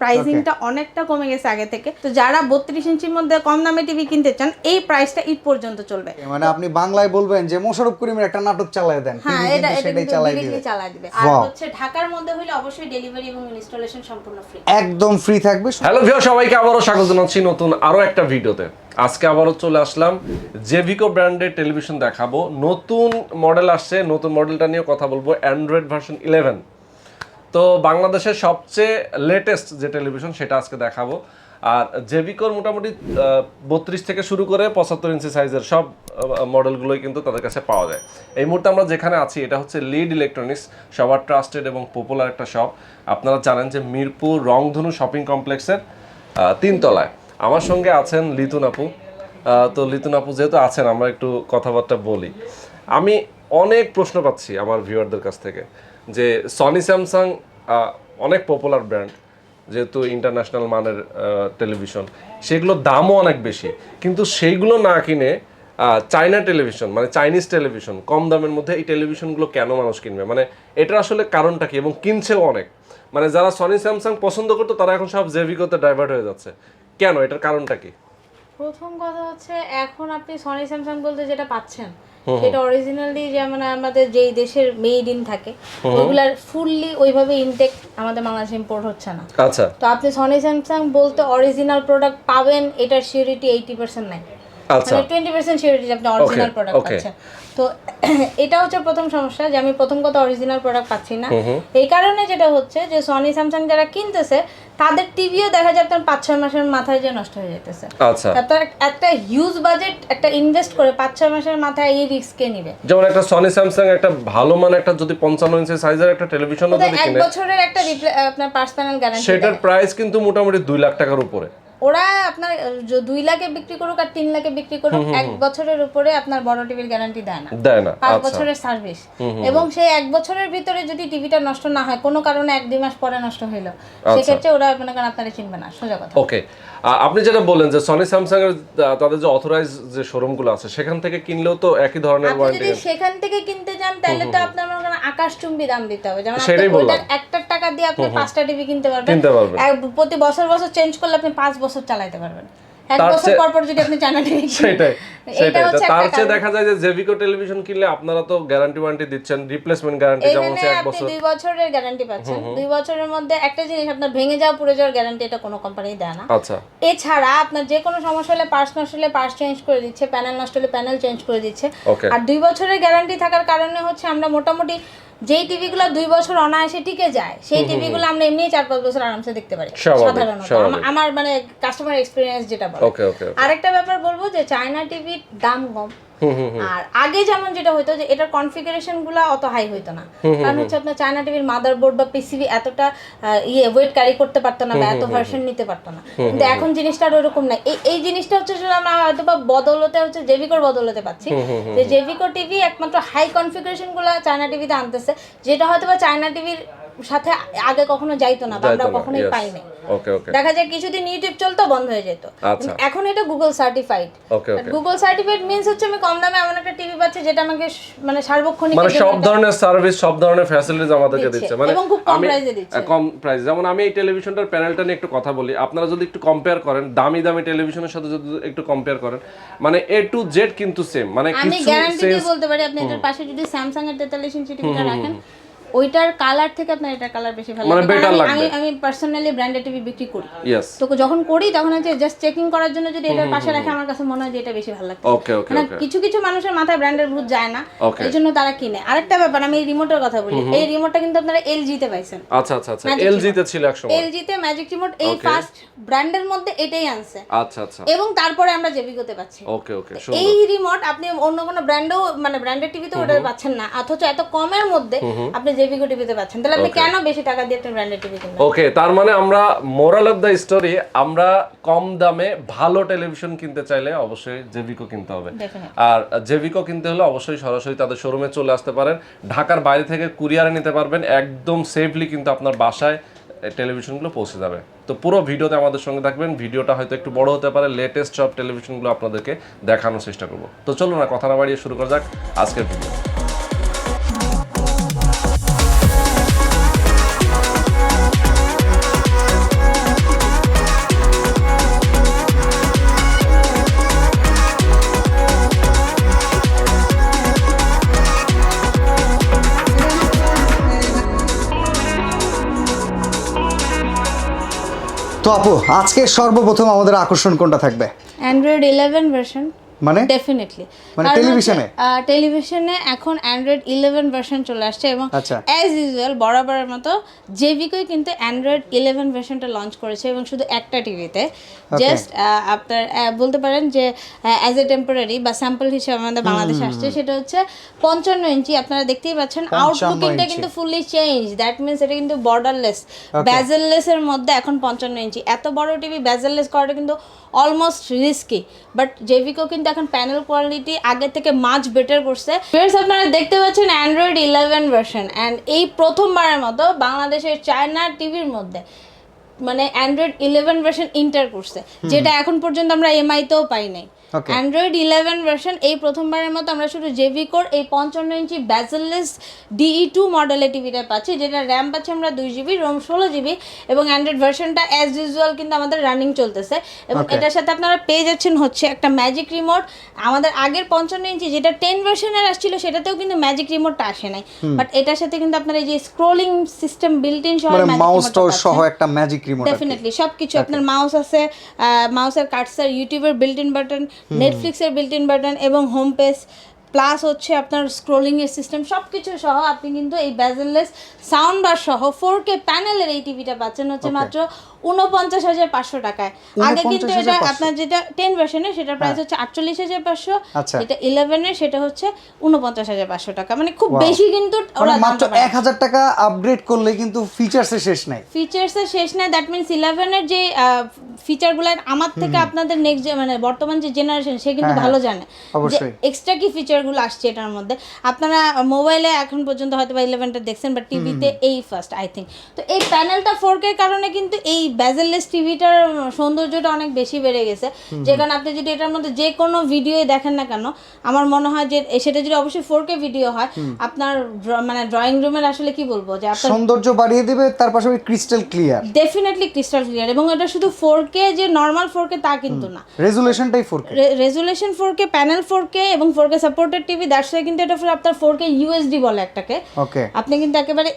প্রাইসিংটা অনেকটা কমে গেছে আগে থেকে। তো যারা 32 ইঞ্চির মধ্যে কম দামে টিভি কিনতে চান এই প্রাইসটা ঈদ পর্যন্ত চলবে। মানে আপনি বাংলায় বলবেন যে মোশাররফ করিমের একটা নাটক চালায় দেন, হ্যাঁ, টিভি কিন্তু সেটাই চালায় দিবে। আর হচ্ছে ঢাকার মধ্যে হইলে অবশ্যই ডেলিভারি এবং ইনস্টলেশন সম্পূর্ণ ফ্রি, একদম ফ্রি থাকবে। হ্যালো ভিউয়ার, সবাইকে আবারো স্বাগত জানাচ্ছি নতুন আরো একটা ভিডিওতে। আজকে আবারো চলে আসলাম জেভিকো ব্র্যান্ডের টেলিভিশন দেখাবো। নতুন মডেল আসছে, নতুন মডেলটা নিয়ে কথা বলবো, অ্যান্ড্রয়েড ভার্সন 11। তো বাংলাদেশের সবচেয়ে লেটেস্ট যে টেলিভিশন সেটা আজকে দেখাবো। আর জেভিকোর মোটামুটি 32 থেকে শুরু করে 75 ইঞ্চি সাইজের সব মডেলগুলোই কিন্তু তাদের কাছে পাওয়া যায়। এই মুহূর্তে আমরা যেখানে আছি এটা হচ্ছে লিড ইলেকট্রনিক্স, সবার ট্রাস্টেড এবং পপুলার একটা শপ। আপনারা জানেন যে মিরপুর রংধনু শপিং কমপ্লেক্সের 3 তলায়। আমার সঙ্গে আছেন লিতুন আপু। তো লিতুন আপু যেহেতু আছেন, আমরা একটু কথাবার্তা বলি। আমি অনেক প্রশ্ন পাচ্ছি আমার ভিউয়ারদের কাছ থেকে যে সনি স্যামসাং অনেক পপুলার ব্র্যান্ড, যেহেতু ইন্টারন্যাশনাল মানের টেলিভিশন, সেগুলোর দামও অনেক বেশি, কিন্তু সেইগুলো না কিনে চাইনা টেলিভিশন মানে চাইনিজ টেলিভিশন কম দামের মধ্যে এই টেলিভিশনগুলো কেন মানুষ কিনবে? মানে এটা আসলে কারণটা কি? এবং কিনছেও অনেক। মানে যারা সনি স্যামসাং পছন্দ করতো তারা এখন সব জেভিকোতে ডাইভার্ট হয়ে যাচ্ছে কেন? এটার কারণটা কি? প্রথম কথা হচ্ছে এখন আপনি সনি স্যামসাং বলতে যেটা পাচ্ছেন সেটা অরিজিনালি যেমন আমাদের যেই দেশের মেড ইন থাকে ওগুলার ফুললি ওইভাবে ইনটেক আমাদের বাংলাদেশে ইম্পোর্ট হচ্ছে না। আচ্ছা, তো আপনি সনি স্যামসাং বলতে অরিজিনাল প্রোডাক্ট পাবেন, এটার সিউরিটি 80% নাই, আচ্ছা, মানে 20% সিউরিটি আপনি অরিজিনাল প্রোডাক্ট পাচ্ছেন। তো এটা হচ্ছে প্রথম সমস্যা যে আমি প্রথম কথা অরিজিনাল প্রোডাক্ট পাচ্ছি না। এই কারণে যেটা হচ্ছে যে সনি স্যামসাং যারা কিনতেছে তাদের টিভিও দেখা যায় আপনার 5-6 মাসের মাথায় যে নষ্ট হয়ে যেতেছে। আচ্ছা, তার একটা হিউজ বাজেট একটা ইনভেস্ট করে 5-6 মাসের মাথায় এই রিস্কে নেবে। যেমন একটা সনি স্যামসাং একটা ভালো মানে একটা যদি 55 ইঞ্চি সাইজের একটা টেলিভিশন যদি কিনে 1 বছরের একটা আপনার পার্স প্যানেল গ্যারান্টি, সেটার প্রাইস কিন্তু মোটামুটি 2 লাখ টাকার উপরে। ওরা আপনার 2 লাখে বিক্রি করুক আর 3 লাখে বিক্রি করুক, 1 বছরের উপরে আপনার বড় টিভির গ্যারান্টি দেয় না। 5 বছরের সার্ভিস, এবং সেই 1 বছরের ভিতরে যদি টিভিটা নষ্ট না হয়, কোনো কারণে 1-2 মাস পরে নষ্ট হইলো, সেক্ষেত্রে ওরা মনে করেন আপনারা কিনবে না, সোজা কথা। ওকে, আপনি যেটা বললেন যে সনি স্যামসাং এর তাদের যে অথরাইজ যে শোরুমগুলো আছে সেখান থেকে কিনলেও তো একই ধরনের ওয়ারেন্টি। যদি সেখান থেকে কিনতে যান তাহলে তো আপনার মনে করেন আকাশচুম্বী দাম দিতে হবে। যেমন সেটাই বললাম, একটা টাকা দিয়ে আপনি 5টা টিভি কিনতে পারবেন, প্রতি বছর বছর চেঞ্জ করলে আপনি 5 বছর চালাতে পারবেন। 1 বছর পর পর যদি আপনি চায়না টিভি সেটাই তার চেয়ে দেখা যায় যে জেভিকো টেলিভিশন কিনলে আপনারা তো গ্যারান্টি ওয়ারেন্টি দিচ্ছেন, রিপ্লেসমেন্ট গ্যারান্টি যেমন হচ্ছে 1 বছর, 2 বছরের গ্যারান্টি পাচ্ছেন। 2 বছরের মধ্যে একটা জিনিস আপনার ভেঙে যাওয়া পুড়ে যাওয়ার গ্যারান্টি এটা কোনো কোম্পানি দেয় না। আচ্ছা, এছাড়া আপনার যে কোনো সমস্যা হলে পার্টস নষ্ট হলে পার্টস চেঞ্জ করে দিচ্ছে, প্যানেল নষ্ট হলে প্যানেল চেঞ্জ করে দিচ্ছে। আর 2 বছরের গ্যারান্টি থাকার কারণে হচ্ছে আমরা মোটামুটি যেই টিভিগুলো 2 বছর অনায়াসে টিকে যায় সেই টিভিগুলো আমরা এমনি 4-5 বছর আরামসে দেখতে পারি সাধারণত, আমার মানে কাস্টমার এক্সপেরিয়েন্স যেটা বলে। আরেকটা ব্যাপার বলবো যে চায়না টিভির দাম কম, আর আগে যেমন যেটা হইতো যে এটার কনফিগারেশন গুলা অত হাই হইতো না, কারণ হচ্ছে আপনার চায়না টিভির মাদারবোর্ড বা পিসিবি এতটা ওয়েট ক্যারি করতে পারতো না বা এত ভার্সন নিতে পারতো না। কিন্তু এখন জিনিসটা আর ওরকম না। এই জিনিসটা হচ্ছে আমরা হয়তো বা বদলতে হচ্ছে জেভিকোর বদলতে পাচ্ছি, যে জেভিকো টিভি একমাত্র হাই কনফিগারেশন গুলা চায়না টিভিতে আনতেছে, যেটা হয়তো বা চায়না টিভির সাথে আগে কখনো যাইতো না বা আমরা কখনোই পাইনি। দেখা যায় কিছুদিন ইউটিউব চলতো, বন্ধ হয়ে যেত। এখন এটা Google certified. Google certified means হচ্ছে আমি কম দামে এমন একটা টিভি পাচ্ছি যেটা আমাকে মানে সার্বক্ষণিক মানে সব ধরনের সার্ভিস সব ধরনের ফ্যাসিলিটিস আমাদেরকে দিচ্ছে, মানে এবং খুব কম প্রাইসে দিচ্ছে, কম প্রাইস। যেমন আমি এই টেলিভিশনটার প্যানেলটা নিয়ে একটু কথা বলি, আপনারা যদি একটু কম্পেয়ার করেন দামি দামি টেলিভিশনের সাথে যদি একটু কম্পেয়ার করেন, মানে A to Z কিন্তু সেম, মানে আমি গ্যারান্টি দিয়ে বলতে পারি আপনি এটার পাশে যদি স্যামসাং এর 43 ইঞ্চি টিভিটা রাখেন, ওইটার কালার থেকে আপনার এটার কালার বেশি ভালো লাগে। আমি পার্সোনালি ব্র্যান্ডেড টিভি বিক্রি করি, তো যখন করি তখন হচ্ছে জাস্ট চেকিং করার জন্য যদি এটার পাশে রাখে আমার কাছে মনে হয় যে এটা বেশি ভালো লাগে। মানে কিছু কিছু মানুষের মাথায় ব্র্যান্ডের ভূত যায় না, এই জন্য তারা কিনে। আরেকটা ব্যাপার, আমি এই রিমোটের কথা বলি, এই রিমোটটা কিন্তু আপনারা এলজি তে পাইছেন। আচ্ছা আচ্ছা আচ্ছা, এলজি তে ছিল একসময়, এলজি তে ম্যাজিক রিমোট এই ফার্স্ট ব্র্যান্ডের মধ্যে এটাই আনছে। আচ্ছা আচ্ছা, এবং তারপরে আমরা জেভিকোতে পাচ্ছি। এই রিমোট আপনি অন্য কোনো ব্র্যান্ডেও মানে ব্র্যান্ডেড টিভিতে ওটা পাচ্ছেন না, অথচ এত কমের মধ্যে আপনি জেভিকো টিভিতে পাচ্ছেন। তাহলে আপনি কেন বেশি টাকা দিয়ে একটা ব্র্যান্ডেড টিভি কিনবেন? ওকে, তার মানে আমরা মোরাল অফ দ্য স্টোরি, আমরা কম দামে ভালো টেলিভিশন কিনতে চাইলে অবশ্যই জেভিকো কিনতে হবে। আর জেভিকো কিনতে হলে অবশ্যই সরাসরি তাদের শোরুমে চলে আসতে পারেন, ঢাকার বাইরে থেকে কুরিয়ারে নিতে পারবেন, একদম সেফলি কিন্তু আপনার বাসায় টেলিভিশনগুলো পৌঁছে যাবে। তো পুরো ভিডিওতে আমাদের সঙ্গে থাকবেন, ভিডিওটা হয়তো একটু বড় হতে পারে, লেটেস্ট সব টেলিভিশনগুলো আপনাদেরকে দেখানোর চেষ্টা করব। তো চলুন না কথা না বাড়িয়ে শুরু করা যাক আজকের ভিডিও। তো আপু আজকে সর্বপ্রথম আমাদের আকর্ষণ কোনটা থাকবে? অ্যান্ড্রয়েড 11 ভার্সন, মানে ডেফিনেটলি মানে টেলিভিশনে এখন অ্যান্ড্রয়েড 11 ভার্সন চলে আসছে এবং আচ্ছা। অ্যাজ ইউজুয়াল বরাবরের মতো জেভিকোই কিন্তু অ্যান্ড্রয়েড 11 ভার্সনটা লঞ্চ করেছে এবং শুধু একটা টিভিতে। জাস্ট আপনার বলতে পারেন যে অ্যাজ এ টেম্পোরারি বা স্যাম্পল হিসেবে আমাদের বাংলাদেশে আসছে, সেটা হচ্ছে 55 ইঞ্চি। আপনারা দেখতেই পাচ্ছেন আউটলুকিংটা কিন্তু ফুললি চেঞ্জ, দ্যাট মিনস এটা কিন্তু বর্ডারলেস বেজেললেস এর মধ্যে এখন 55 ইঞ্চি। এত বড় টিভি বেজেললেস করাটা কিন্তু অলমোস্ট রিস্কি, বাট জেভিকো কিন্তু এখন প্যানেল কোয়ালিটি আগে থেকে মাচ বেটার করছে। ভিউয়ার্স আপনারা দেখতে পাচ্ছেন অ্যান্ড্রয়েড 11 ভার্সন, অ্যান্ড এই প্রথমবারের মতো বাংলাদেশের চায়না টিভির মধ্যে মানে অ্যান্ড্রয়েড 11 ভার্সন ইন্টার করছে, যেটা এখন পর্যন্ত আমরা এমআইতেও পাই নাই। অ্যান্ড্রয়েড 11 ভার্সন এই প্রথমবারের মতো আমরা শুধু জেভিকোর এই 55 ইঞ্চি বেজেললেস DE2 মডেলের টিভিটা পাচ্ছি, যেটা র্যাম পাচ্ছি আমরা 2GB, রোম 16GB, এবং অ্যান্ড্রয়েড ভার্সনটা অ্যাজ ইউজুয়াল কিন্তু আমাদের রানিং চলতেছে। এবং এটার সাথে আপনারা পেয়ে যাচ্ছেন হচ্ছে একটা ম্যাজিক রিমোট। আমাদের আগের 55 ইঞ্চি যেটা 10 ভার্সনের আসছিল সেটাতেও কিন্তু ম্যাজিক রিমোটটা আসে নাই, বাট এটার সাথে কিন্তু আপনারা এই যে স্ক্রোলিং সিস্টেম বিল্ট ইন সহ মাউসটাও সহ একটা ম্যাজিক রিমোট, ডেফিনেটলি সবকিছু আপনার মাউস আছে, মাউসের কার্সার, ইউটিউবের বিল্ট ইন বাটন, নেটফ্লিক্সের বিল্ট ইন বাটন এবং হোম পেজ, প্লাস হচ্ছে আপনার স্ক্রোলিং এর সিস্টেম, সবকিছু সহ আপনি কিন্তু এই বেজেললেস সাউন্ড বার সহ 4K প্যানেলের এই টিভিটা পাচ্ছেন হচ্ছে মাত্র 49,500 টাকায়। আগে কিন্তু এটা আপনার যেটা 10 ভার্সনের সেটা প্রাইস হচ্ছে 48,500, যেটা 11 এর সেটা হচ্ছে 49,500 টাকা। মানে খুব বেশি কিন্তু ওরা মাত্র 1000 টাকা আপগ্রেড করলে কিন্তু ফিচারসের শেষ নাই, ফিচারসের শেষ নাই। দ্যাট মিনস 11 এর যে ফিচারগুলো আমার থেকে আপনাদের নেক্সট মানে বর্তমান যে জেনারেশন সে কিন্তু ভালো জানে যে এক্সট্রা কি ফিচারগুলো আসছে এটার মধ্যে। আপনারা মোবাইলে এখন পর্যন্ত হয়তো বা 11টা দেখছেন, বাট টিভিতে এই ফার্স্ট আই থিঙ্ক। তো এই প্যানেলটা 4K এর কারণে কিন্তু এই বেজেললেস টিভিটার সৌন্দর্যটা অনেক বেশি বেড়ে গেছে, যে কারণে আপনি যদি এটার মধ্যে যে কোনো ভিডিও দেখেন না কেন, আমার মনে হয় যে সেটা যদি অবশ্যই 4K ভিডিও হয়, আপনার মানে ড্রয়িং রুমের আসলে কি বলবো যে আপনার সৌন্দর্য বাড়িয়ে দিবে, তার পাশাপাশি crystal clear, definitely crystal clear. এবং এটা শুধু 4K যে নরমাল 4K তা কিন্তু না, রেজুলেশনটাই 4K, resolution 4K, panel 4K এবং 4K supported TV. That's why কিন্তু এটা আপনার 4K USD বলে একটাকে। আপনি কিন্তু একেবারে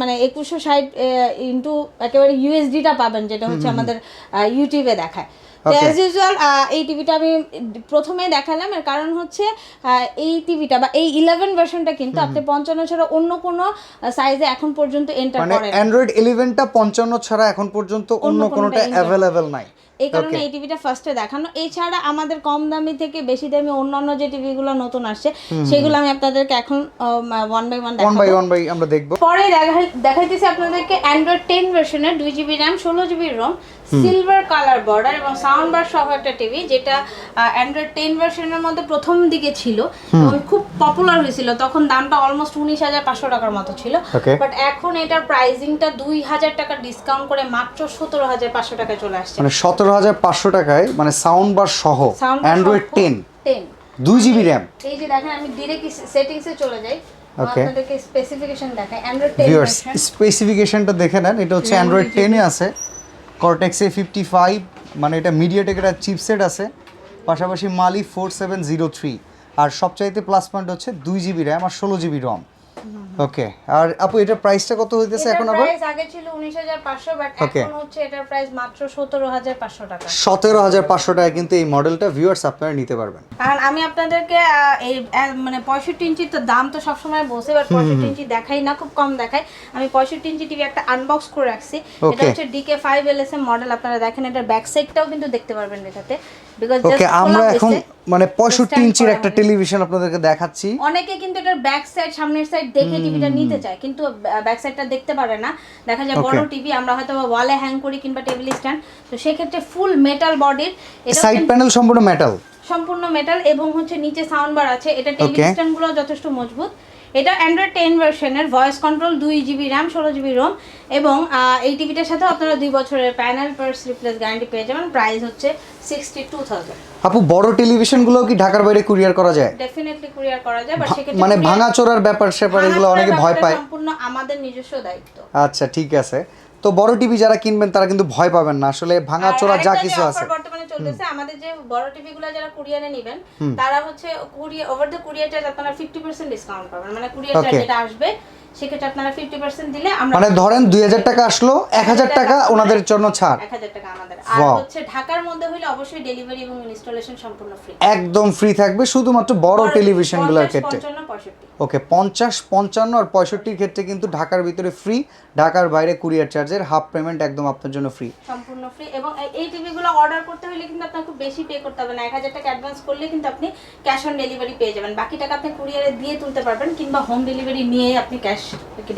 মানে 2160 ইনটু একেবারে USDটা পাবেন, যেটা হচ্ছে আমাদের ইউটিউবে দেখায়। অ্যাজ ইউজুয়াল এই টিভিটা আমি প্রথমেই দেখালাম, এর কারণ হচ্ছে এই টিভিটা বা এই 11 ভার্সনটা কিন্তু আপনি 55 ছাড়া অন্য কোনো সাইজে এখন পর্যন্ত এন্টার করেন, মানে অ্যান্ড্রয়েড 11টা 55 ছাড়া এখন পর্যন্ত অন্য কোনোটা अवेलेबल নাই। এই কারণে এই টিভিটা ফার্স্টে দেখানো। এছাড়া আমাদের কম দামি থেকে বেশি দামি অন্যান্য যে টিভিগুলো নতুন আসছে সেগুলো আমি আপনাদেরকে এখন ওয়ান বাই ওয়ান আমরা দেখব। পরে দেখাইতেছি আপনাদেরকে অ্যান্ড্রয়েড 10 ভার্সনের 2GB RAM 16GB ROM, silver colour border এবং সাউন্ড বার সহ একটা টিভি, যেটা অ্যান্ড্রয়েড 10 ভার্সনের মধ্যে প্রথম দিকে ছিল এবং খুব পপুলার হয়েছিল। তখন দামটা অলমোস্ট 19,500 টাকার মতো ছিল, বাট এখন এটার প্রাইসিংটা 2,000 টাকা ডিসকাউন্ট করে মাত্র 17,500 টাকায় চলে আসছে। মানে 17,500 টাকায় মানে সাউন্ড বার সহ অ্যান্ড্রয়েড 10 2GB র্যাম। এই যে দেখেন আমি ডাইরেক্ট সেটিংসে চলে যাই, আপনাদেরকে স্পেসিফিকেশন দেখাই। অ্যান্ড্রয়েড 10 ভার্সন স্পেসিফিকেশনটা দেখে নেন। এটা হচ্ছে অ্যান্ড্রয়েড 10 এ আছে Cortex A55, মানে এটা মিডিয়াটেকের চিপসেট আছে, পাশাপাশি মালি 4703, আর সবচাইতে প্লাস পয়েন্ট হচ্ছে 2GB র্যাম আর 16GB রম। ওকে, আর আপু এটার প্রাইসটা কত হইতেছে এখন? আবার প্রাইস আগে ছিল 19,500, বাট এখন হচ্ছে এটার প্রাইস মাত্র 17,500 টাকা। 17,500 টাকা কিন্তু এই মডেলটা ভিউয়ার্স আপনারা নিতে পারবেন। আর আমি আপনাদেরকে এই মানে 65 ইঞ্চির তো দাম তো সবসময় বসে, বাট 65 ইঞ্চি দেখাই না, খুব কম দেখাই। আমি 65 ইঞ্চি টিভি একটা আনবক্স করে রাখছি, এটা হচ্ছে DK5 LSM মডেল। আপনারা দেখেন এটার ব্যাক সাইডটাও কিন্তু দেখতে পারবেন এটাতে, বিকজ ওকে আমরা এখন মানে 65 ইঞ্চির একটা টেলিভিশন আপনাদেরকে দেখাচ্ছি। অনেকে কিন্তু এটার ব্যাক সাইড সামনের সাইড দেখে টিভিটা নিতে চায়, কিন্তু ব্যাক সাইডটা দেখতে পারে না। দেখা যায় বড় টিভি আমরা হয়তো ওয়ালে হ্যাং করি কিংবা টেবিল স্ট্যান্ড, তো সেই ক্ষেত্রে ফুল মেটাল বডির, এটা সাইড প্যানেল সম্পূর্ণ মেটাল এবং হচ্ছে নিচে সাউন্ড বার আছে। এটা টেবিল স্ট্যান্ড গুলো যথেষ্ট মজবুত। এটা অ্যান্ড্রয়েড 10 ভার্সনের voice control, 2GB RAM 16GB Rome, এবং এই টিভিটার সাথে আপনারা 2 বছরের প্যানেল পার্টস রিপ্লেস গ্যারান্টি পেয়ে যাবেন। প্রাইস হচ্ছে 62,000। আপু বড় টেলিভিশনগুলো কি ঢাকার বাইরে কুরিয়ার করা যায়? ডেফিনেটলি কুরিয়ার করা যায়, বাট সেক্ষেত্রে মানে ভাঙাচোরার ব্যাপার এগুলো অনেকে ভয় পায়, সম্পূর্ণ আমাদের নিজস্ব দায়িত্ব। আচ্ছা ঠিক আছে। তো বড় টিভি যারা কিনবেন তারা কিন্তু ভয় পাবেন না, আসলে ভাঙাচোরা যা কিছু আছে বর্তমানে চলতেছে। আমাদের যে বড় টিভিগুলো যারা কুরিয়ারে নেবেন তারা হচ্ছে courier over the courier charge আপনারা 50% ডিসকাউন্ট পাবেন, মানে কুরিয়ার চার্জ যেটা আসবে সেক্ষেত্রে আপনারা 50% দিলে আমরা মানে ধরেন 2000 টাকা আসলো, 1000 টাকা ওনাদের জন্য ছাড়। 1000 টাকা আমাদের। আর হচ্ছে ঢাকার মধ্যে হইলে অবশ্যই ডেলিভারি এবং ইনস্টলেশন সম্পূর্ণ ফ্রি, একদম ফ্রি থাকবে শুধুমাত্র বড় টেলিভিশনগুলোর ক্ষেত্রে। 55 65 ওকে, 50 55 আর 65 ক্ষেত্রে কিন্তু ঢাকার ভিতরে ফ্রি, ঢাকার বাইরে কুরিয়ার চার্জের হাফ পেমেন্ট একদম আপনার জন্য ফ্রি, সম্পূর্ণ ফ্রি। এবং এই টিভিগুলো অর্ডার করতে হলে কিন্তু আপনার খুব বেশি পে করতে হবে না, 1000 টাকা অ্যাডভান্স করলে কিন্তু আপনি ক্যাশ অন ডেলিভারি পেয়ে যাবেন। বাকি টাকা আপনি কুরিয়ারে দিয়ে তুলতে পারবেন কিংবা হোম ডেলিভারি নিয়ে আপনি ক্যাশ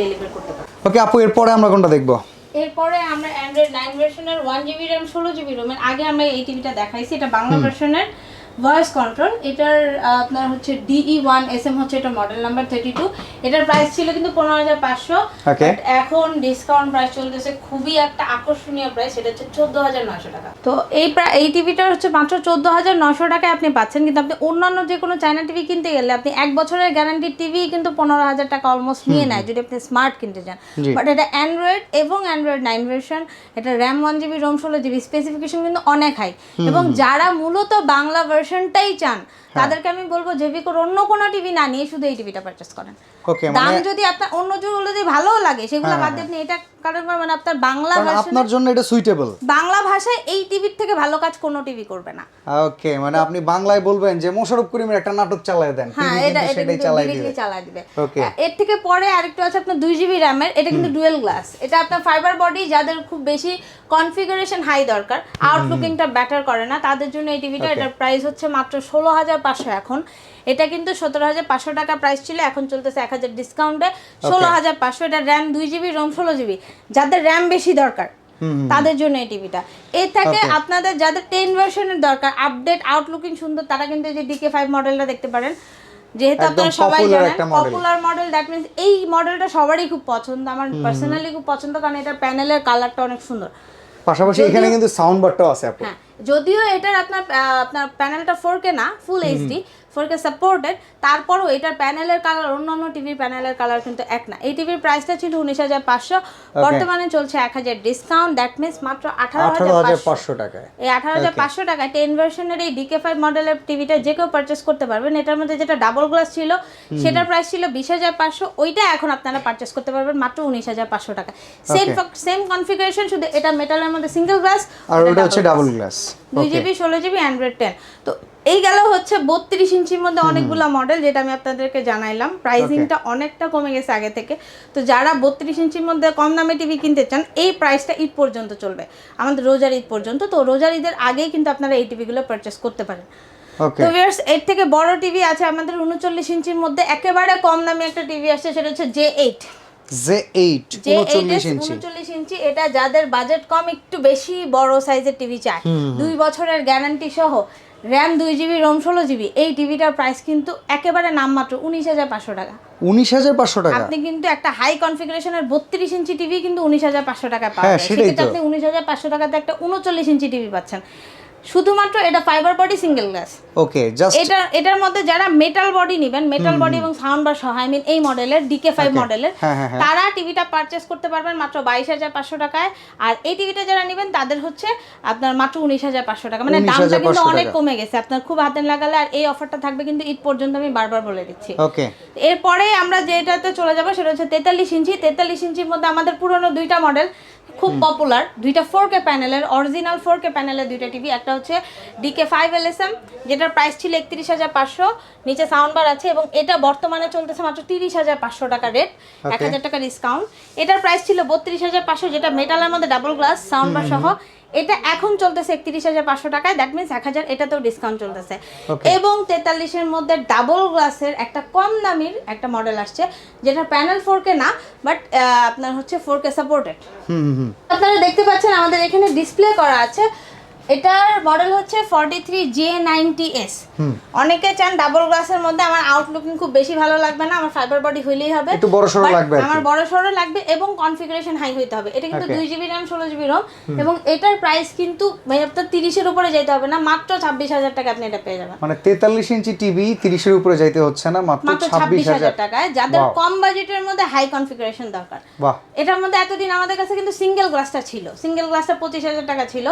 ডেলিভারি করতে পারবেন। ওকে আপু, এরপরে আমরা কোনটা দেখবো? এরপরে আমরা অ্যান্ড্রয়েড 9 ভার্সনের 1GB RAM 16GB ROM এর আগে আমরা এই টিভিটা দেখাইছি, এটা বাংলা ভার্সনের ভয়েস কন্ট্রোল। এটার আপনার হচ্ছে DE1 SM হচ্ছে এটা মডেল নাম্বার 32। এটার প্রাইস ছিল কিন্তু 15500, এখন ডিসকাউন্ট প্রাইস চলতেছে খুবই একটা আকর্ষণীয় প্রাইস, এটা হচ্ছে 14900 টাকা। তো এই টিভিটা হচ্ছে মাত্র 14900 টাকায় আপনি পাচ্ছেন। কিন্তু আপনি অন্যান্য যে কোনো চায়না টিভি কিনতে গেলে আপনি 1 বছরের গ্যারান্টি টিভি কিন্তু 15000 টাকা অলমোস্ট নিয়ে নেয় যদি আপনি স্মার্ট কিনতে চান। বাট এটা অ্যান্ড্রয়েড এবং অ্যান্ড্রয়েড 9 ভার্সন, এটা RAM 1GB ROM 16GB, specification কিন্তু অনেক হাই। এবং যারা মূলত বাংলা ভার্সনটাই চান তাদেরকে আমি বলবো জেভিকোর অন্য কোনো টিভি না নিয়ে শুধু এই টিভিটা পারচেজ করেন। দাম যদি আপনার অন্য যেগুলো যদি ভালো লাগে সেগুলো বাদ দিয়ে আপনি এটা কারণ মানে আপনার বাংলা ভাষা আপনার জন্য এটা সুইটেবল, বাংলা ভাষায় এই টিভির থেকে ভালো কাজ কোনো টিভি করবে না। ওকে, মানে আপনি বাংলায় বলবেন যে মোশাররফ করিমের একটা নাটক চালায় দেন, হ্যাঁ এটা সেটাই চালায় দিবে। ওকে, এর থেকে পরে আরেকটু আছে আপনার 2GB RAM এর, এটা কিন্তু ডুয়েল গ্লাস, এটা আপনার ফাইবার বডি, যাদের খুব বেশি কনফিগারেশন হাই দরকার, আউটলুকিংটা বেটার করে না তাদের জন্য এই টিভিটা। এটার প্রাইস হচ্ছে মাত্র 16500 এখন। এটা কিন্তু 17500 টাকা প্রাইস ছিল, এখন চলতেছে 1000 ডিসকাউন্টে 16500। এটা RAM 2GB ROM 16GB, যাদের RAM বেশি দরকার তাদের জন্য এই টিভিটা। এর থেকে আপনাদের যাদের 10 ভার্সনের দরকার, আপডেট আউটলুকিং সুন্দর, তারা কিন্তু এই যে DK5 মডেলটা দেখতে পারেন, যেহেতু আপনারা সবাই জানেন পপুলার মডেল, দ্যাট মিন্স এই মডেলটা সবারই খুব পছন্দ, আমার পার্সোনালি খুব পছন্দ, কারণ এটার প্যানেলের কালারটা অনেক সুন্দর। পাশাপাশি এখানে কিন্তু সাউন্ড বারটাও আছে আপু। হ্যাঁ, যদিও এটার আপনার প্যানেলটা 4K না, ফুল এইচডি 4K সাপোর্টেড, তারপরও এটার প্যানেলের কালার অন্যান্য টিভির প্যানেলের কালার কিন্তু এক না। এই টিভির প্রাইসটা ছিল 19500, বর্তমানে চলছে 1000 ডিসকাউন্ট, দ্যাট মিন্স মাত্র 18500 টাকায়। এই 18500 টাকায় 10 ভার্সনের এই DK5 মডেলের টিভিটা যে কেউ পারচেজ করতে পারবেন। এটার মধ্যে যেটা ডাবল গ্লাস ছিল সেটার প্রাইস ছিল 20500, ওইটা এখন আপনারা পারচেজ করতে পারবেন মাত্র 19500 টাকা। সেম কনফিগারেশন, শুধু এটা মেটালের মধ্যে সিঙ্গেল গ্লাস আর ওটা হচ্ছে double glass, 2GB 16GB Android 10। তো এই গেল হচ্ছে 32 ইঞ্চির মধ্যে অনেকগুলো মডেল, যেটা আমি আপনাদেরকে জানাইলাম। প্রাইসিংটা অনেকটা কমে গেছে আগে থেকে। তো যারা 32 ইঞ্চির মধ্যে কম দামে টিভি কিনতে চান, এই প্রাইসটা ঈদ পর্যন্ত চলবে, আমাদের রোজার ঈদ পর্যন্ত। তো রোজার ঈদের আগেই কিন্তু আপনারা এই টিভিগুলো পারচেস করতে পারেন। তো ভিউয়ার্স, এর থেকে বড় টিভি আছে আমাদের 39 ইঞ্চির মধ্যে, একেবারে কম দামি একটা টিভি আসছে, সেটা হচ্ছে J8 39 ইঞ্চি। এটা যাদের বাজেট কম, একটু বেশি বড় সাইজের টিভি চায়, 2 বছরের গ্যারান্টি সহ, RAM 2GB ROM 16GB, এই টিভিটার প্রাইস কিন্তু একেবারে নামমাত্র 19500 টাকা। 19500 টাকা। আপনি কিন্তু একটা হাই কনফিগারেশনের 32 ইঞ্চি টিভি কিন্তু 19500 টাকা পাবেন। সেক্ষেত্রে আপনি 19500 টাকাতে একটা 39 ইঞ্চি টিভি পাচ্ছেন, শুধুমাত্র এটা ফাইবার বডি সিঙ্গেল গ্লাস। ওকে, জাস্ট এটার মধ্যে যারা মেটাল বডি নেবেন, মেটাল বডি এবং সাউন্ড বার সহ, আই মিন এই মডেলের DK5 মডেলের, তারা টিভিটা পারচেজ করতে পারবেন মাত্র 22500 টাকায়। আর এই টিভিটা যারা নেবেন তাদের হচ্ছে আপনার মাত্র 19500 টাকা। মানে দামটা কিন্তু অনেক কমে গেছে, আপনার খুব হাতে লাগালে। আর এই অফারটা থাকবে কিন্তু ঈদ পর্যন্ত, আমি বারবার বলে দিচ্ছি। ওকে, এরপরে আমরা যেটাতে চলে যাব সেটা হচ্ছে 43 ইঞ্চি। 43 ইঞ্চির মধ্যে আমাদের পুরনো দুইটা মডেল খুব পপুলার, দুইটা 4K প্যানেলের, অরিজিনাল 4K প্যানেলের দুইটা টিভি। একটা হচ্ছে DK5 LSM, যেটার প্রাইস ছিল 31500, নিচে সাউন্ড বার আছে, এবং এটা বর্তমানে চলতেছে মাত্র 30500 টাকা রেট, 1000 টাকা ডিসকাউন্ট। এটার প্রাইস ছিল 32500, যেটা মেটালের মধ্যে ডাবল গ্লাস সাউন্ড বার সহ। এটা এখন চলতেছে 31500 টাকায়, দ্যাট মিন্স 1000, এটাতেও ডিসকাউন্ট চলতেছে। এবং 43 এর মধ্যে ডাবল গ্লাসের একটা কম দামির একটা মডেল আসছে, যেটা প্যানেল 4K না, বাট আপনার হচ্ছে 4K সাপোর্টেড। আপনারা দেখতে পাচ্ছেন আমাদের এখানে ডিসপ্লে করা আছে। এটার মডেল হচ্ছে 43J90S। অনেকে চান ডাবল গ্লাসের মধ্যে, আমার আউটলুকিং খুব বেশি ভালো লাগবে না, আমার ফাইবার বডি হইলেই হবে, একটু বড় সরো লাগবে, আমার বড় সরো লাগবে, এবং কনফিগারেশন হাই হইতে হবে। এটা কিন্তু 2GB RAM 16GB ROM, এবং এটার প্রাইস কিন্তু আপনার 30 এর উপরে যেতে হবে না, মাত্র 26000 টাকা আপনি এটা পেয়ে যাবেন। মানে 43 ইঞ্চি টিভি 30 এর উপরে যাইতে হচ্ছে না, মাত্র 26000 টাকায়, যাদের কম বাজেটের মধ্যে হাই কনফিগারেশন দরকার। বাহ, এটার মধ্যে এতদিন আমাদের কাছে কিন্তু সিঙ্গেল গ্লাসটা ছিল, সিঙ্গেল গ্লাসটা 25000 টাকা ছিল,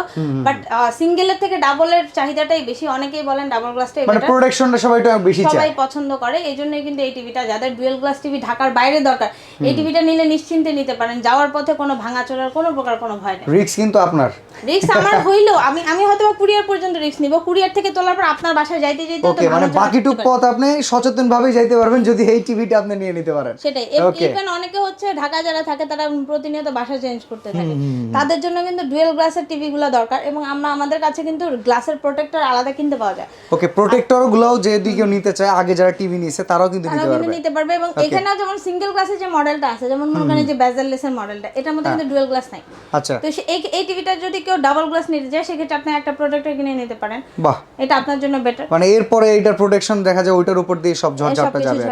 বাট সিঙ্গেলের থেকে ডাবলের চাহিদাটাই বেশি, অনেকেই বলেন ডাবল গ্লাসটাই মানে বেটার, প্রোটেকশনটা সবাই একটু বেশি চায়, সবাই পছন্দ করে। এই জন্যই কিন্তু এই টিভিটা, যাদের ডুয়েল গ্লাস টিভি ঢাকার বাইরে দরকার, এই টিভিটা নিলে নিশ্চিন্তে নিতে পারেন, যাওয়ার পথে কোনো ভাঙাচোরার কোনো প্রকার কোনো ভয় নেই। রিস্ক কিন্তু আপনার, রিস্ক আমার হইলেও আমি হয়তো কুরিয়ার পর্যন্ত রিস্ক নিব, কুরিয়ার থেকে তোলার পর আপনার বাসায় যাইতে যাইতে ওকে, মানে বাকিটুক পথ আপনি সচেতন ভাবে যাইতে পারবেন যদি এই টিভিটা আপনি নিয়ে নিতে পারেন। সেটাই। ইভেন অনেকে হচ্ছে ঢাকা যারা থাকে তারা প্রতিনিয়ত বাসা চেঞ্জ করতে থাকে, তাদের জন্য কিন্তু ডুয়েল গ্লাসের টিভিগুলো দরকার, এবং আমাদের কাছে কিন্তু গ্লাসের প্রোটেক্টর আলাদা কিনতে পাওয়া যায়। ওকে, প্রোটেক্টর গুলোও যদি কেউ নিতে চায়, আগে যারা টিভি নিছে তারাও কিন্তু নিতে পারবে। এবং এখানেও যেমন সিঙ্গেল গ্লাসের যে মডেলটা আছে, যেমন মনে করেন যে বেজেললেসের মডেলটা, এটার মধ্যে কিন্তু ডুয়েল গ্লাস নাই। আচ্ছা, তো এই টিভিটা যদি কেউ ডাবল গ্লাস নিতে চায়, সেক্ষেত্রে আপনি একটা প্রোটেক্টর কিনে নিতে পারেন। বাহ, এটা আপনার জন্য বেটার। মানে এরপরে এইটার প্রোটেকশন দেখা যায় ওইটার উপর দিয়ে সব ঝড়ঝাপটা যাবে।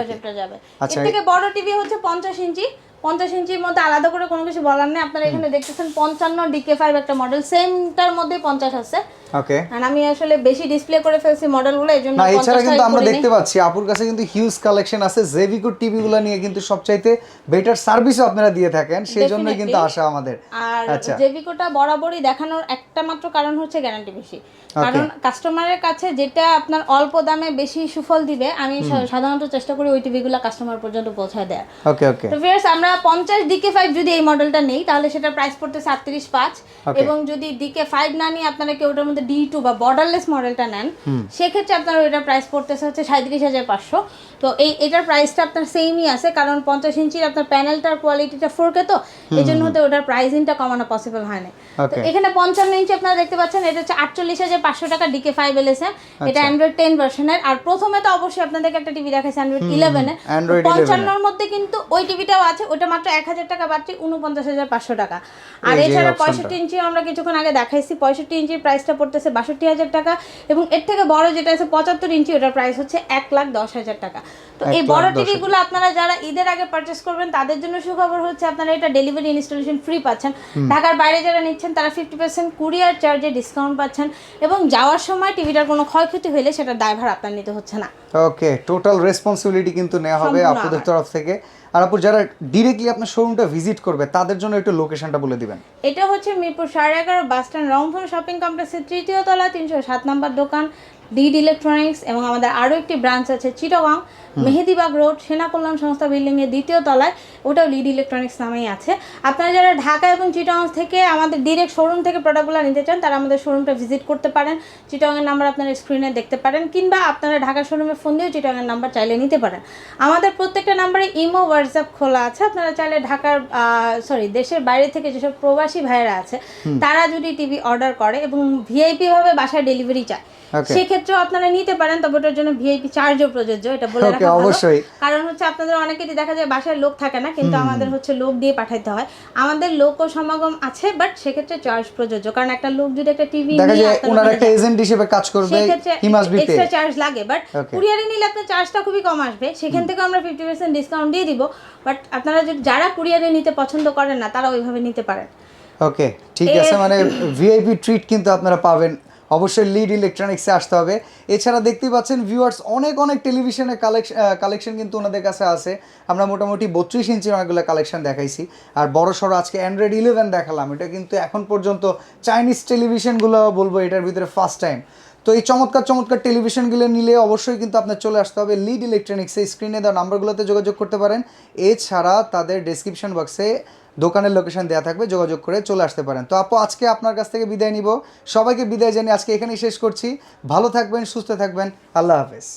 আচ্ছা, এর থেকে বড় টিভি হচ্ছে 50 ইঞ্চি। 50 ইঞ্চির মধ্যে আলাদা করে কোনো কিছু বলার নেই। আপনারা এখানে দেখতেছেন 55 DK5 একটা মডেল, সেমটার মধ্যে 50 আছে। ওকে, আর আমি আসলে বেশি ডিসপ্লে করে ফেলছি মডেলগুলো, এজন্য না এছাড়া কিন্তু আমরা দেখতে পাচ্ছি আপুর কাছে কিন্তু হিউজ কালেকশন আছে। জেভিকো টিভিগুলো নিয়ে কিন্তু সবচাইতে বেটার সার্ভিসও আপনারা দিয়ে থাকেন, সেজন্য কিন্তু আশা আমাদের। আর জেভিকোটা বরাবরই দেখানোর একটা মাত্র কারণ হচ্ছে গ্যারান্টি বেশি, কারণ কাস্টমারের কাছে যেটা আপনার অল্প দামে বেশি সুফল দিবে, আমি সাধারণত চেষ্টা করি ওই টিভিগুলো কাস্টমার পর্যন্ত পৌঁছায় দেয়া। ওকে ওকে, তো ভিউয়ার্স, আমরা 50 DK5 যদি এই মডেলটা নেই, তাহলে সেটা প্রাইস পড়তে 37.5, এবং যদি DK5 না নিয়ে আপনারা কেউ ওটার মধ্যে D2 বা বর্ডারলেস মডেলটা নেন, সেক্ষেত্রে আপনার ওইটার প্রাইস পড়তেছে হচ্ছে 37,500। তো এটার প্রাইসটা আপনার সেমই আছে, কারণ 50 ইঞ্চির আপনার প্যানেলটার কোয়ালিটিটা 4K, তো এই জন্য হতে ওটার প্রাইসিংটা কমানো পসিবল হয় না। তো এখানে 55 ইঞ্চি আপনারা দেখতে পাচ্ছেন, এটা হচ্ছে 48,500 টাকা DK5 এলএসএ, এটা অ্যান্ড্রয়েড 10 ভার্সনের। আর প্রথমে তো অবশ্যই আপনাদেরকে একটা টিভি দেখাইছে অ্যান্ড্রয়েড 11 এ, 55 এর মধ্যে কিন্তু ওই টিভিটাও আছে, ওটা মাত্র 1000 টাকা বাড়ছে, 49,500 টাকা। আর এছাড়া 65 ইঞ্চি আমরা কিছুক্ষণ আগে দেখাইছি, 65 ইঞ্চির প্রাইসটা পড়তেছে 62,000 টাকা, এবং এর থেকে বড় যেটা আছে 75 ইঞ্চি, ওটার প্রাইস হচ্ছে 1,10,000 টাকা। তো এই বড় টিভিগুলো আপনারা যারা ঈদের আগে পারচেজ করবেন, তাদের জন্য সুখবর হচ্ছে আপনারা এটা ডেলিভারি ইনস্টলেশন ফ্রি পাচ্ছেন। ঢাকার বাইরে যারা নিচ্ছেন তারা 50% কুরিয়ার চার্জে ডিসকাউন্ট পাচ্ছেন, এবং যাওয়ার সময় টিভিটার কোনো ক্ষয়ক্ষতি হলে সেটা দায়ভার আপনার নিতে হচ্ছে না। ওকে, টোটাল রেসপন্সিবিলিটি কিন্তু নেওয়া হবে আপনাদের তরফ থেকে। আর আপু, যারা ডিরেক্টলি আপনার শোরুমটা ভিজিট করবে তাদের জন্য একটু লোকেশনটা বলে দিবেন। এটা হচ্ছে Mirpur 11.5 bus stand, Rangpur shopping কমপ্লেক্সের 3য় তলা 307 নম্বর দোকান, ডিড ইলেকট্রনিক্স। এবং আমাদের আরও একটি ব্রাঞ্চ আছে চিটাগাং, মেহেদিবাগ রোড, সেনা কল্যাণ সংস্থা বিল্ডিংয়ের 2য় তলায়, ওটাও লিড ইলেকট্রনিক্স নামেই আছে। আপনারা যারা ঢাকা এবং চিটাগাং থেকে আমাদের ডিরেক্ট শোরুম থেকে প্রোডাক্টগুলো নিতে চান, তারা আমাদের শোরুমটা ভিজিট করতে পারেন। চিটাগাংয়ের নাম্বার আপনারা স্ক্রিনে দেখতে পারেন, কিংবা আপনারা ঢাকা শোরুমে ফোন দিয়েও চিটাগাংয়ের নাম্বার চাইলে নিতে পারেন। আমাদের প্রত্যেকটা নাম্বারে ইমো, হোয়াটসঅ্যাপ খোলা আছে। আপনারা চাইলে ঢাকার দেশের বাইরে থেকে যেসব প্রবাসী ভাইয়েরা আছে, তারা যদি টিভি অর্ডার করে এবং ভিআইপি ভাবে বাসায় ডেলিভারি চায়, সেক্ষেত্রেও আপনারা নিতে পারেন। তবে ওটার জন্য ভিআইপি চার্জও প্রযোজ্য, এটা বলে রাখা ভালো। কারণ হচ্ছে আপনাদের অনেকেরই দেখা যায় বাসায় লোক থাকে না, কিন্তু আমাদের হচ্ছে লোক দিয়ে পাঠাইতে হয়। আমাদের লোকও সমাগম আছে, বাট সেক্ষেত্রে চার্জ প্রযোজ্য, কারণ একটা লোক যদি একটা টিভি নিয়ে ওনার একটা এজেন্ট হিসেবে কাজ করবে, he must be pay, extra charge লাগে। বাট কুরিয়ারে নিলে আপনার চার্জটা খুবই কম আসবে, সেখান থেকে আমরা 50% ডিসকাউন্ট দিয়ে দিব। বাট আপনারা যারা কুরিয়ারে নিতে পছন্দ করেন না, তারা ওইভাবে নিতে পারেন। ওকে, ঠিক আছে, মানে ভিআইপি ট্রিট কিন্তু আপনারা পাবেন। অবশ্যই লিড ইলেকট্রনিক্সে আসতে হবে। এছাড়া দেখতেই পাচ্ছেন ভিউয়ার্স, অনেক টেলিভিশনের কালেকশন কিন্তু ওনাদের কাছে আছে। আমরা মোটামুটি 32 ইঞ্চির অনেকগুলো কালেকশন দেখাইছি, আর বড় সড়ো আজকে অ্যান্ড্রয়েড 11 দেখালাম। এটা কিন্তু এখন পর্যন্ত চাইনিজ টেলিভিশনগুলো বলবো এটার ভিতরে ফার্স্ট টাইম। তো এই চমৎকার টেলিভিশনগুলো নিলে অবশ্যই কিন্তু আপনার চলে আসতে হবে লিড ইলেকট্রনিক্সে। স্ক্রিনে দেওয়া নাম্বারগুলোতে যোগাযোগ করতে পারেন। এছাড়া তাদের ডেসক্রিপশন বক্সে দোকানের লোকেশন দেওয়া থাকবে, যোগাযোগ করে চলে আসতে পারেন। তো আপু, আজকে আপনার কাছ থেকে বিদায় নিব। সবাইকে বিদায় জানিয়ে আজকে এখানেই শেষ করছি। ভালো থাকবেন, সুস্থ থাকবেন, আল্লাহ হাফেজ।